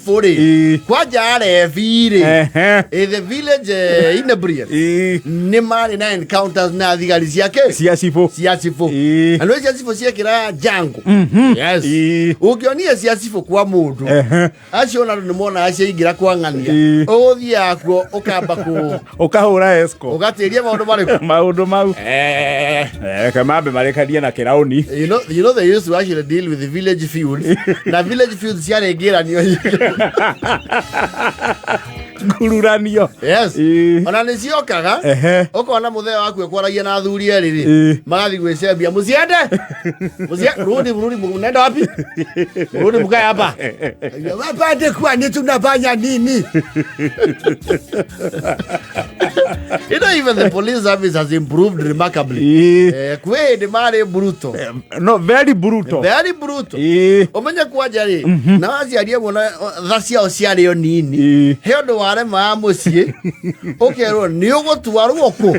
Sifuri. Kwaja arefiri. The village in the Bria. Nimari na encounters na thigari ciake. Ciacifu. Anu ciacifu ciekira jangu. Yes. Ukionia ciacifu kwa mundu. Acio na nimona aciingira kwa ng'ania. Uthia akuo ukamba ku ukahura esco. Ugatiria maundu mau. Kamambe marekadia na kirauni. You know they used to actually deal with the village fields. Na village fields ciarengira nio. Gururanio. Yes. Ona niciokaga. Ukona mutheo waku ekwaragia na athuri eriri. Magathi gwicembia muciende. Rudi munenda wapi? Rudi mukae hapa. Wapande kwani tunafanya nini? You know, even the police service has improved remarkably. Kwende mare brutal. No, very brutal. Very brutal. Omenya kwaja ri. Na waciarie mona thacia o ciario nini. He ndo ware ma mucie. Okerwo ni ugotwarwo ku.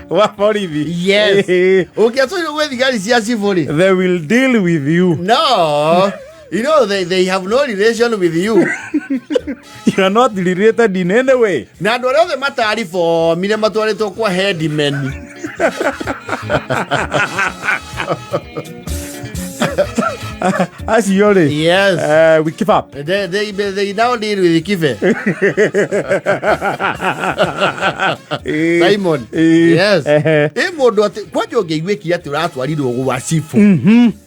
Wa borithi. Yes. Uketwo gwe thigari cia civori. They will deal with you. No. You know, they have no relation with you. You are not related in any way. Na ndo reo the matarifo mire matwaretwo kwa headman. As you already. Yes. We keep up. They now deal with the kive. Simon. Yes. Modo kwa joge igweki ati uratwarirwo gwacifu.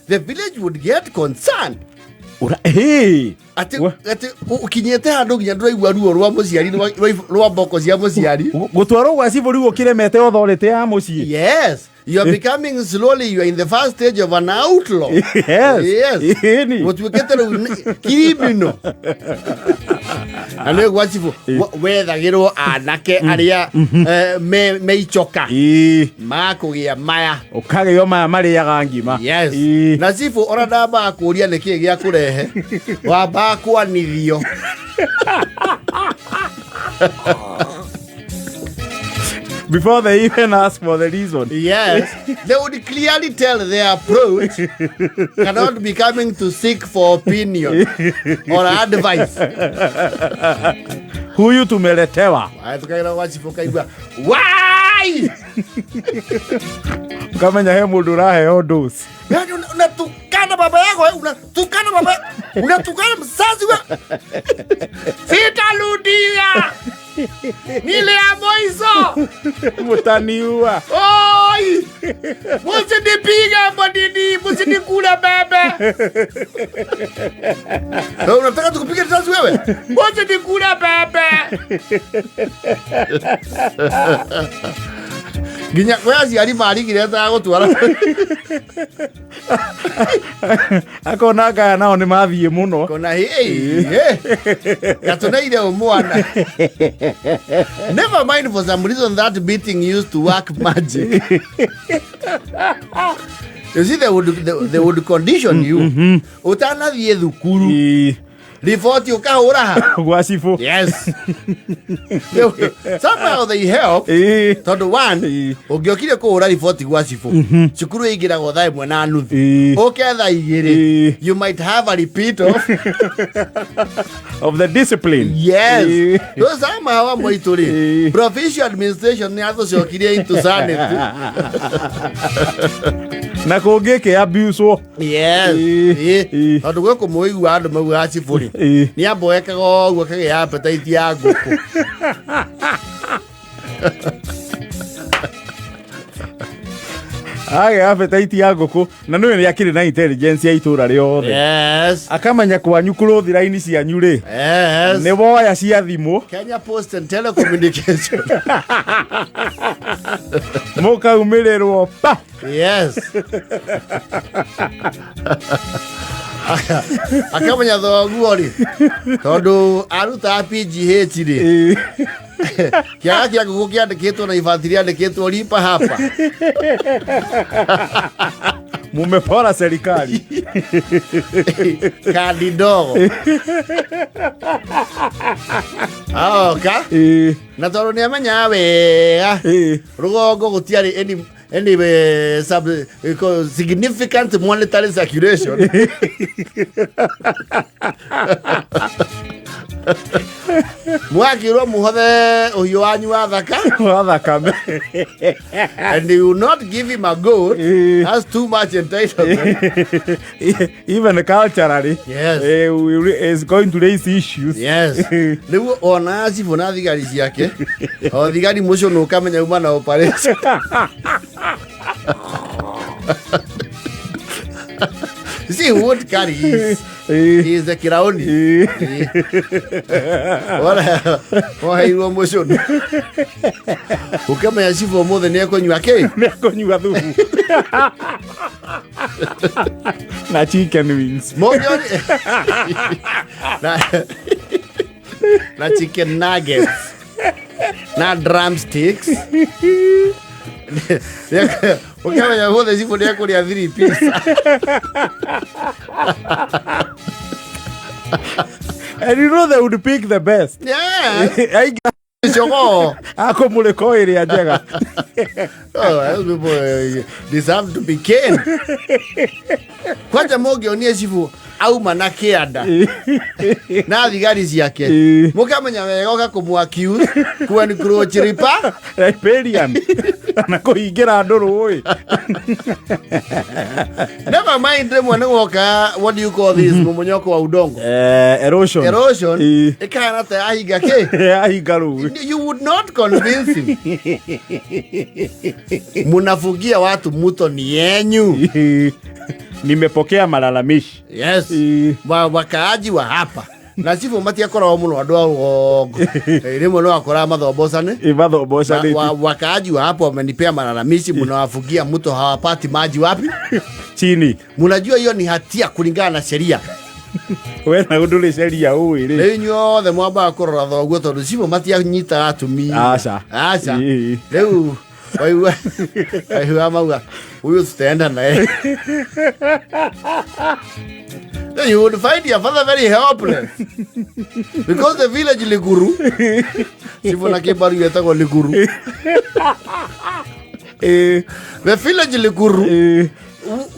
The village would get concerned. Ati ukinyete handu nginya nduraigua ruo rwa muciari rwa mboko cia muciari. Gutwarwo gwacifu riu ukiremete authority ya mucii. Yes. You are becoming slowly, you are in the first stage of an outlaw. Yes. What we get to criminal. Alo gwacifu wethagirwo anake aria meichoka makugia maya ukagio maya mariaga ngima. Yes. Na cifu ora ndamba akuria niki gia kurehe wamba kwanithio. Before they even ask for the reason. Yes. They would clearly tell their approach cannot be coming to seek for opinion or advice. Huyu tumeletewa. Tukaira wachifu kaigua. Why? Kamenya he mundu raheo dose. Unatukana baba yako, unatukana baba, unatukana mzazi wa. Sitarudia. Nile amoizo. Mutaniua. Oi! Msinipiga mbadini, msinikula bebe. Unataka tukupiga risasi wewe? Msinikula bebe. Ginya kwazi ari mari gireta gutwara. Akona ga nao ni mathie muno. Kona hey. Gatuneire umwana. Never mind, for some reason that beating used to work magic. You see, they would condition you. Utana thie thukuru. Report you kahura. Gwacifu. Yes. Somehow they help. Tondu one, ugiokire kuhura report gwacifu. Cukuru igira gotha imwe na nuthu. Uketha igiri. You might have a repeat of the discipline. Yes. So somehow moituri. Provincial administration ni athucokirie into sanity. Na kungike abuse. Yes. Tondu gwe kumuigua andu mau aciburi. Ni amboekaga oguo kage appetite ya nguku. Age appetite ya nguku na niwe ni akiri na intelligence ya itura riothe. Yes. Akamenya kwanyu kuruthira-ini cianyu ri. Yes. Ni boya cia thimu. Kenya Post and Telecommunication. Mukaumirirwo pa. Yes. Akamenya thoguo ri tondu aruta PGH ri kia nguku kiandikitwo na ibati riandikitwo lipa hapa. Mumepora serikali. Kadi ndogo. Oka. Na tondu ni amenya wega rugongo gutiari any any significant monetary circulation. Mwakirwo muhothe uhiu wanyu wa thaka and you will not give him a goat. That's too much entitlement. Even culturally, yes, is going to raise issues. Yes. Niu ona cifu na thigari ciake o thigari mucio no kamenya uma na operation. See what carries. He is the Kiraoni. Mareheirwo mucio. Ukamenya cifu mo the ne konywa ke. Ne konywa thubu. Na chicken wings. Na chicken nuggets. Na drumsticks. Ukamenya mo the cifu ne kuria 3 piece. And you know they would pick the best. Yeah. Ako muleko iria njega. Those people deserve to be canned. Kwacha mogionie cifu auma na kianda na thigari ciake mukamenya wega ugakumwa accuse kwani kurochiripa riparian na kuhingira nduru oi. Never mind them when woka, what do you call this mumonyoko wa udongo? Erosion. Ikana ta ahiga ke. Ahiga ru. You would not convince him. Munafugia watu muto ni yenyu. Nimepokea malalamishi. Yes. Wakaaji wa hapa. Na cifu matia kora muno andu agongo. Rimwe no akora mathobocane. Mathobocane. Wakaaji wa hapa wamenipea malalamishi mnawafugia mto hawapati maji wapi? Chini. Mnajua hiyo ni hatia kulingana na sheria. Wewe na ndule sheria ui ri. Lenyo the mwaba akora thoguo tondu cifu matia nyita atumia. Acha. Leu Why amauga uyu stand na you would find your father very helpless because the village liguru sivona kebaru yetagwo liguru the village liguru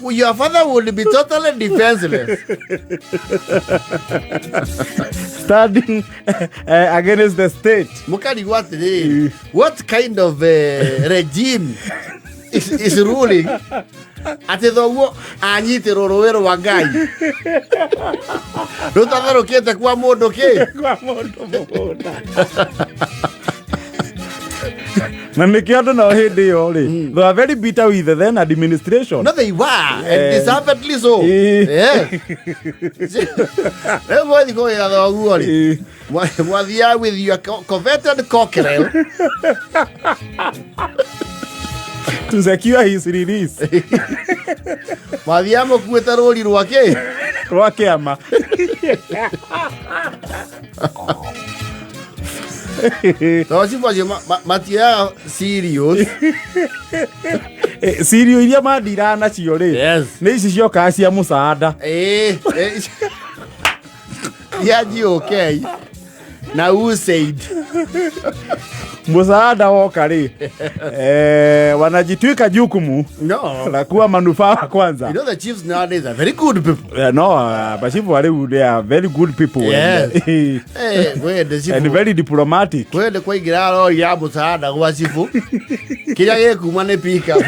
your father would be totally defenseless standing against the state. Mukari what kind of regime is ruling ati thoguo anyitiro ruwero wa Ngai rutatherukite kwa mundu mugunda na nikio no hindi yo ri they are very bitter with the then administration. No, they were and deservedly so. Yeah. Never go in the worry. What you are with your coveted cockerel to secure his release. Mathiamo kueta rori rwake ama. No, si was Matia serious. Serious iria madirana cio ri. Yes. Ni ici cioka cia musaada. Yeah, okay. Now who said? Musaada woka ri. Wanajitwika jukumu. No. La kuwa manufaa kwanza. You know the chiefs nowadays are very good people. No, but chiefs they are very good people. Yes. Where the chief and very diplomatic. Where the kwa giraro ya musaada kwa chifu. Kila yeku mane pick up.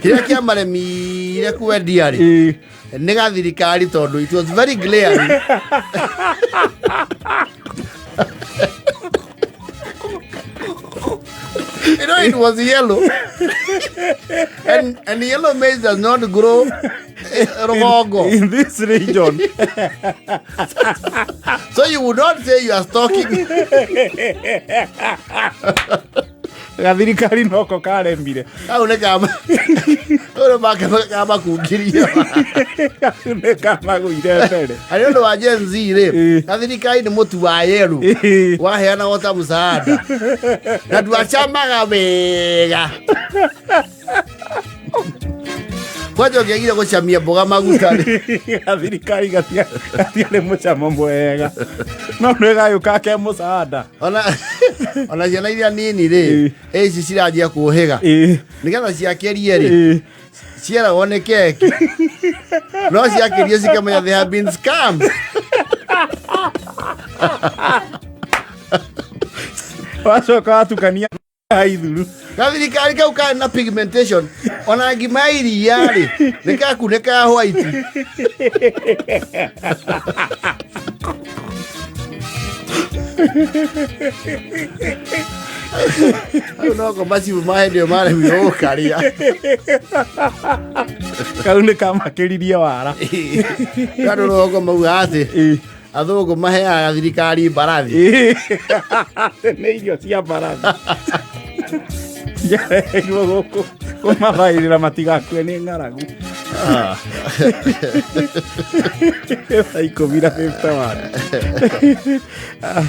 Kila kia maremire kwendia ri ni gathirikari tondu it was very glaring. You know, it was yellow. and yellow maize does not grow in this region. So you would not say you are stalking. Gathirikari noko karembire. Au ne kama. Ora kama kugiria. Ne kama guire mbere. Ari ndo wa Gen Z ri. Gathirikari ni mutu wa yeru. Waheana wota musaada. Na tuachamaga wega. Kwaje ukiagira gucamia mboga maguta gathirikari gatiarĩ mũcamo mwega no nĩgayũka ke mũsaada ona ciana iria nini rĩ ici ciranjia kũhĩga nĩgetha ciakĩrie rĩ ciaragwo nĩ keki no ciakĩrio cikamenya they have been scammed. Wacoka watukania haithuru gathirikari kau ka na pigmentation ona ngima iria rĩ nĩkakunĩka white. No macibu mahe ndio maremirwo gũkaria kau nĩkamakĩririe wara kando rũgongo mauga atĩ athũngũ maheaga gathirikari mbarathi nĩ irio cia mbarathi yareirwo gũkũ kũmathaĩrĩra matigakue nĩ ng'aragu thaa 10:51